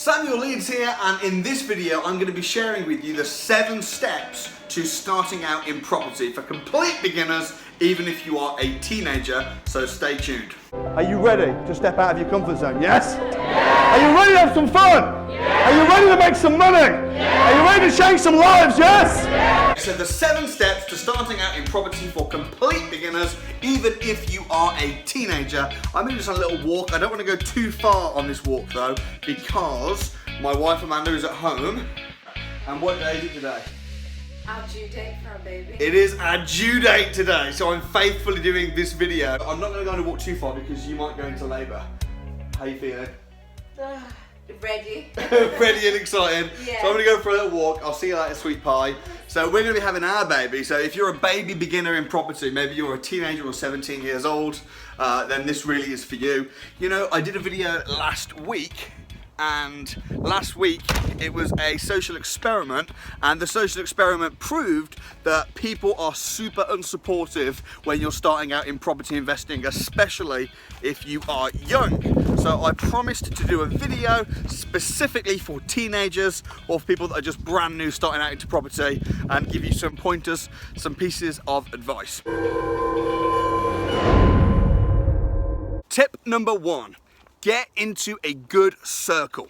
Samuel Leeds here, and in this video I'm going to be sharing with you the 7 steps to starting out in property for complete beginners, even if you are a teenager, so stay tuned. Are you ready to step out of your comfort zone? Yes? Are you ready to have some fun? Are you ready to make some money? Are you ready to change some lives? Yes? So the 7 steps to starting out in property for complete beginners, even if you are a teenager. I'm doing just a little walk. I don't want to go too far on this walk though, because my wife Amanda is at home. And what day is it today? Our due date for our baby. It is our due date today, so I'm faithfully doing this video. I'm not going to go and walk too far because you might go into labour. How you feeling? Ready. Ready and excited. Yeah. So I'm going to go for a little walk. I'll see you later, sweet pie. So we're going to be having our baby. So if you're a baby beginner in property, maybe you're a teenager or 17 years old, then this really is for you. You know, I did a video last week, and last week it was a social experiment, and the social experiment proved that people are super unsupportive when you're starting out in property investing, especially if you are young. So I promised to do a video specifically for teenagers or for people that are just brand new starting out into property, and give you some pointers, some pieces of advice. Tip number 1. Get into a good circle.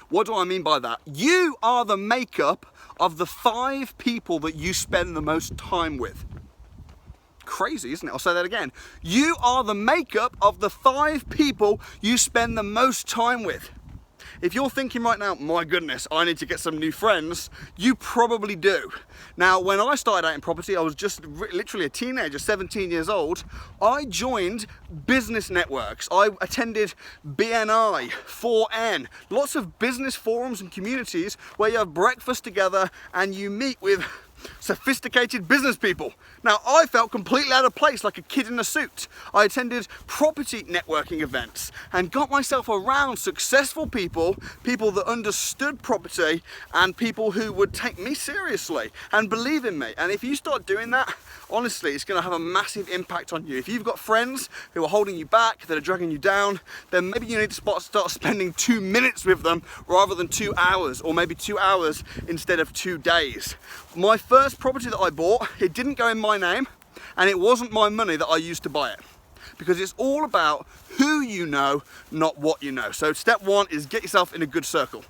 What do I mean by that? You are the makeup of the 5 people that you spend the most time with. Crazy, isn't it? I'll say that again. You are the makeup of the 5 people you spend the most time with. If you're thinking right now, my goodness, I need to get some new friends, you probably do. Now, when I started out in property, I was just literally a teenager, 17 years old. I joined business networks. I attended BNI, 4N, lots of business forums and communities where you have breakfast together and you meet with sophisticated business people. Now, I felt completely out of place, like a kid in a suit. I attended property networking events and got myself around successful people, people that understood property, and people who would take me seriously and believe in me. And if you start doing that, honestly, it's going to have a massive impact on you. If you've got friends who are holding you back, that are dragging you down, then maybe you need to start spending 2 minutes with them rather than 2 hours, or maybe 2 hours instead of 2 days. My first property that I bought, it didn't go in my name, and it wasn't my money that I used to buy it, because it's all about who you know, not what you know. So step 1 is get yourself in a good circle.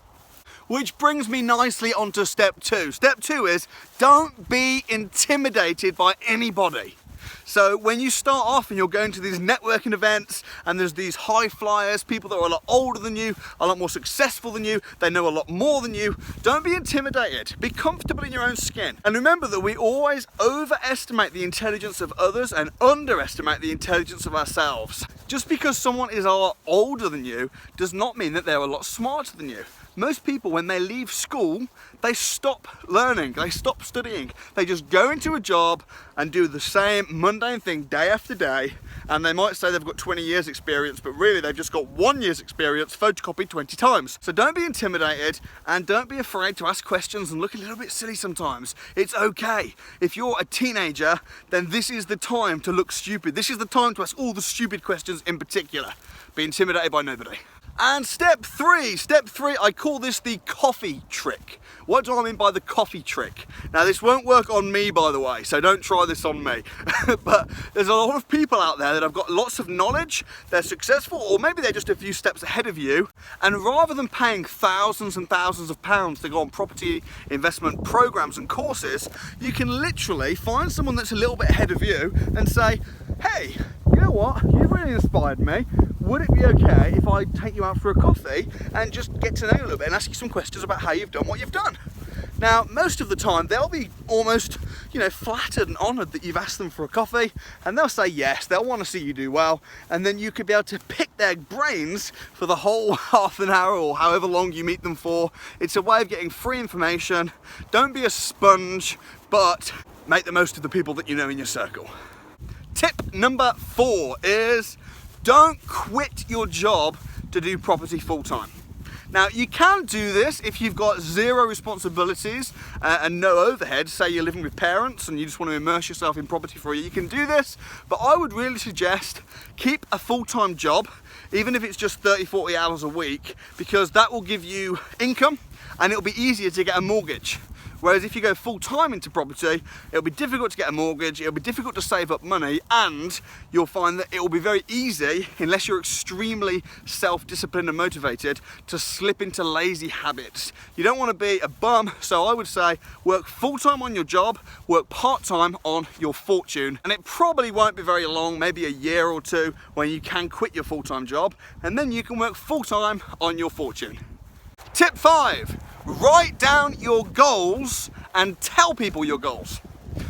Which brings me nicely onto step 2. Step 2 is don't be intimidated by anybody. So when you start off and you're going to these networking events and there's these high flyers, people that are a lot older than you, a lot more successful than you, they know a lot more than you, don't be intimidated. Be comfortable in your own skin. And remember that we always overestimate the intelligence of others and underestimate the intelligence of ourselves. Just because someone is a lot older than you does not mean that they're a lot smarter than you. Most people, when they leave school, they stop learning, they stop studying. They just go into a job and do the same mundane thing day after day, and they might say they've got 20 years experience, but really they've just got 1 year's experience photocopied 20 times. So don't be intimidated, and don't be afraid to ask questions and look a little bit silly sometimes. It's okay. If you're a teenager, then this is the time to look stupid. This is the time to ask all the stupid questions in particular. Be intimidated by nobody. And step 3, I call this the coffee trick. What do I mean by the coffee trick? Now, this won't work on me, by the way, so don't try this on me. But there's a lot of people out there that have got lots of knowledge, they're successful, or maybe they're just a few steps ahead of you, and rather than paying thousands and thousands of pounds to go on property investment programs and courses, you can literally find someone that's a little bit ahead of you and say, hey, you know what, you've really inspired me. Would it be okay if I take you out for a coffee and just get to know you a little bit and ask you some questions about how you've done what you've done? Now, most of the time, they'll be almost, flattered and honoured that you've asked them for a coffee, and they'll say yes, they'll want to see you do well, and then you could be able to pick their brains for the whole half an hour or however long you meet them for. It's a way of getting free information. Don't be a sponge, but make the most of the people that you know in your circle. Tip number 4 is don't quit your job to do property full-time. Now, you can do this if you've got 0 responsibilities and no overhead. Say you're living with parents and you just want to immerse yourself in property for a year. You can do this, but I would really suggest keep a full-time job. even if it's just 30, 40 hours a week, because that will give you income and it'll be easier to get a mortgage. Whereas if you go full time into property, it'll be difficult to get a mortgage, it'll be difficult to save up money, and you'll find that it will be very easy, unless you're extremely self-disciplined and motivated, to slip into lazy habits. You don't want to be a bum, so I would say work full time on your job, work part time on your fortune, and it probably won't be very long, maybe a year or two, when you can quit your full-time job, and then you can work full time on your fortune. Tip 5, write down your goals and tell people your goals.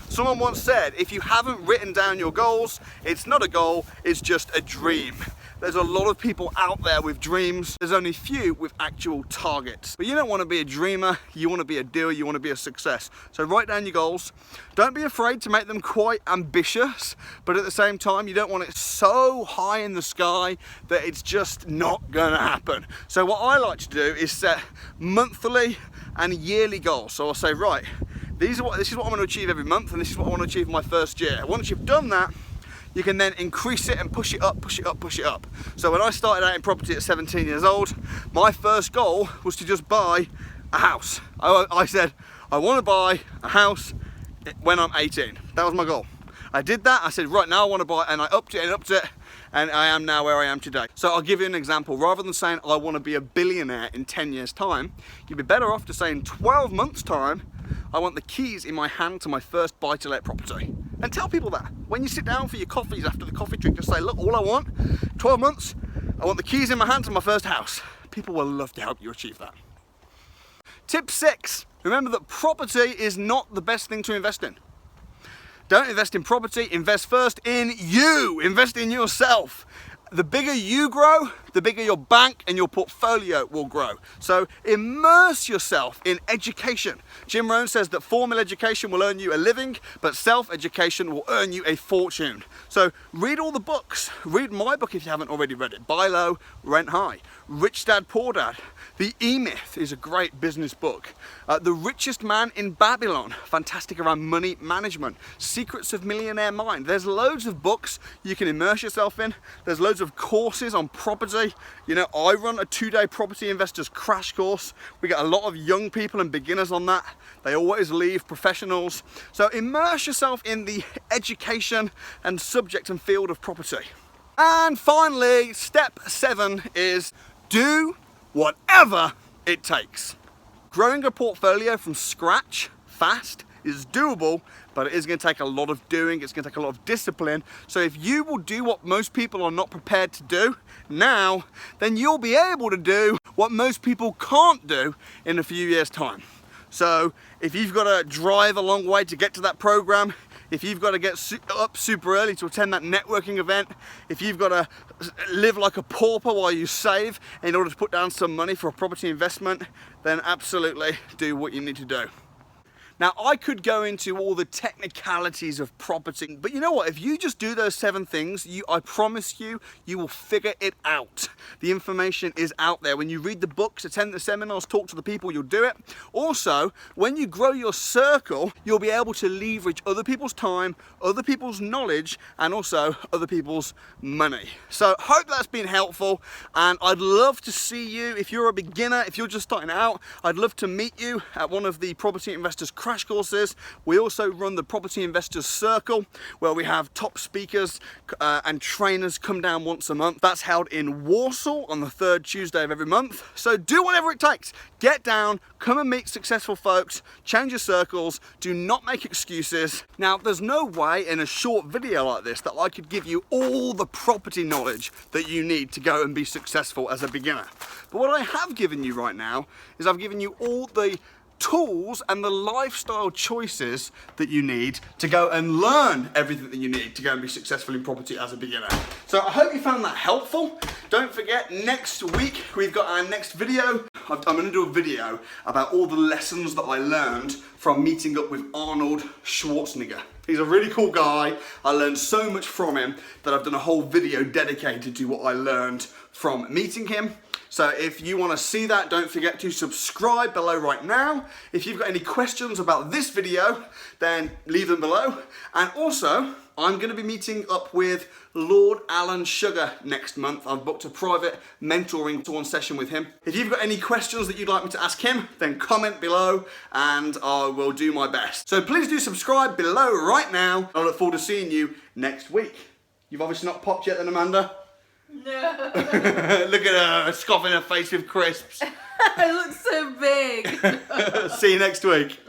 Someone once said, if you haven't written down your goals, it's not a goal, it's just a dream. There's a lot of people out there with dreams. There's only few with actual targets. But you don't want to be a dreamer, you want to be a doer, you want to be a success. So write down your goals. Don't be afraid to make them quite ambitious, but at the same time, you don't want it so high in the sky that it's just not gonna happen. So what I like to do is set monthly and yearly goals. So I'll say, right, this is what I'm going to achieve every month, and this is what I want to achieve in my first year. Once you've done that, you can then increase it and push it up, push it up, push it up. So when I started out in property at 17 years old, my first goal was to just buy a house. I said, I want to buy a house when I'm 18. That was my goal. I did that, I said, right, now I want to buy it, and I upped it and upped it, and I am now where I am today. So I'll give you an example. Rather than saying I want to be a billionaire in 10 years time, you'd be better off to say in 12 months time, I want the keys in my hand to my first buy-to-let property. And tell people that. When you sit down for your coffees after the coffee drink, just say, look, all I want, 12 months, I want the keys in my hand to my first house. People will love to help you achieve that. Tip 6, remember that property is not the best thing to invest in. Don't invest in property, invest first in you, invest in yourself. The bigger you grow, the bigger your bank and your portfolio will grow. So immerse yourself in education. Jim Rohn says that formal education will earn you a living, but self-education will earn you a fortune. So read all the books. Read my book if you haven't already read it. Buy Low, Rent High. Rich Dad, Poor Dad. The E-Myth is a great business book. The Richest Man in Babylon, fantastic around money management. Secrets of Millionaire Mind. There's loads of books you can immerse yourself in. There's loads of courses on property. You know, I run a 2-day property investors crash course. We get a lot of young people and beginners on that. They always leave professionals. So immerse yourself in the education and subject and field of property. And finally, step 7 is do whatever it takes. Growing a portfolio from scratch fast is doable, but it is going to take a lot of doing. It's going to take a lot of discipline. So if you will do what most people are not prepared to do now, then you'll be able to do what most people can't do in a few years' time. So if you've got to drive a long way to get to that program, if you've got to get up super early to attend that networking event, if you've got to live like a pauper while you save in order to put down some money for a property investment, then absolutely do what you need to do. Now, I could go into all the technicalities of property, but you know what? If you just do those 7 things, I promise you, you will figure it out. The information is out there. When you read the books, attend the seminars, talk to the people, you'll do it. Also, when you grow your circle, you'll be able to leverage other people's time, other people's knowledge, and also other people's money. So, hope that's been helpful, and I'd love to see you. If you're a beginner, if you're just starting out, I'd love to meet you at one of the Property Investors crash courses. We also run the Property Investors Circle, where we have top speakers and trainers come down once a month. That's held in Warsaw on the 3rd Tuesday of every month. So do whatever it takes. Get down, come and meet successful folks, change your circles, do not make excuses. Now, there's no way in a short video like this that I could give you all the property knowledge that you need to go and be successful as a beginner. But what I have given you right now is I've given you all the tools and the lifestyle choices that you need to go and learn everything that you need to go and be successful in property as a beginner. So I hope you found that helpful. Don't forget, next week we've got our next video. I'm going to do a video about all the lessons that I learned from meeting up with Arnold Schwarzenegger. He's a really cool guy. I learned so much from him that I've done a whole video dedicated to what I learned from meeting him. So if you want to see that, don't forget to subscribe below right now. If you've got any questions about this video, then leave them below. And also, I'm going to be meeting up with Lord Alan Sugar next month. I've booked a private mentoring one session with him. If you've got any questions that you'd like me to ask him, then comment below and I will do my best. So please do subscribe below right now. I look forward to seeing you next week. You've obviously not popped yet then, Amanda? No. Look at her, scoffing her face with crisps. I look so big. See you next week.